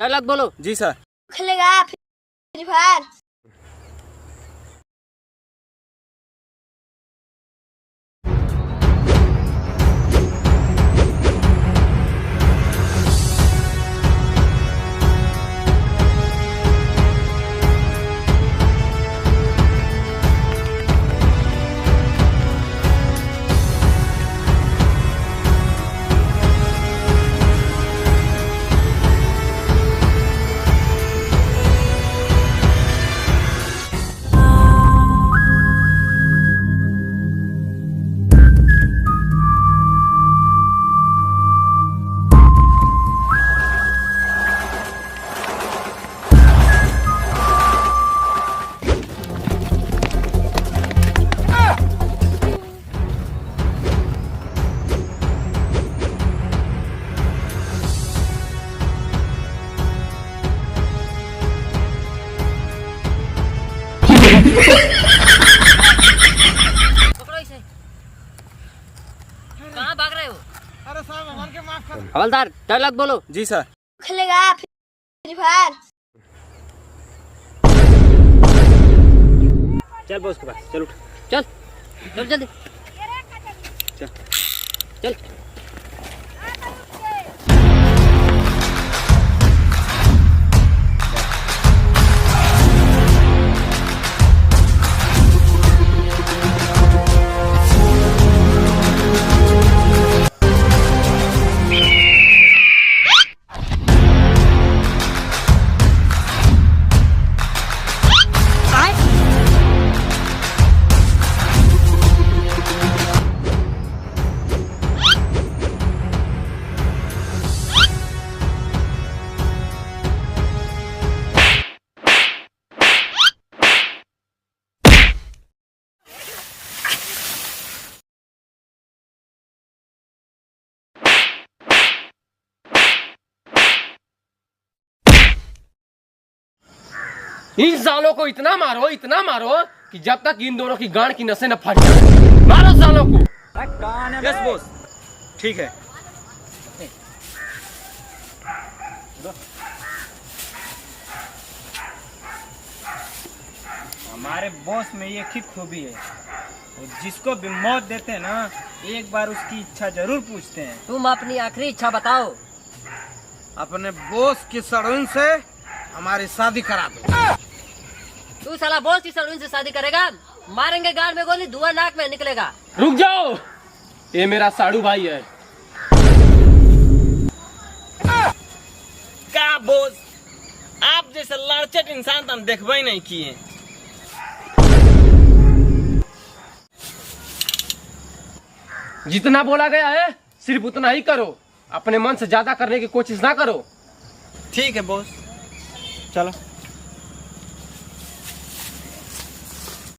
Dialogue बोलो। जी sir. खेलेगा free fire? पकड़ो इसे। कहाँ भाग रहे हो? अरे साहब हमारे के माफ कर। हवलदार डायलॉग बोलो। जी सर। खेलेगा फ्री फायर? चल बॉस के पास चल। उठ चल चल जल्दी चल चल। इन सालों को इतना मारो कि जब तक इन दोनों की गांड की नसें न फट जाए। मारो सालों को। Yes boss. ठीक है। हमारे बॉस में ये एक खूबी है, वो जिसको भी मौत देते हैं ना, एक बार उसकी इच्छा जरूर पूछते हैं। तुम अपनी आखिरी इच्छा बताओ। अपने बॉस की सड़ून से हमारी शादी करा दो। तू साला बॉस की सलून से शादी करेगा? मारेंगे गाल में गोली, धुआं नाक में निकलेगा। रुक जाओ, ये मेरा साड़ू भाई है। क्या बॉस, आप जैसे लालचट इंसान तो हम देखबे ही नहीं किए। जितना बोला गया है सिर्फ उतना ही करो, अपने मन से ज्यादा करने की कोशिश ना करो। ठीक है बॉस, चलो।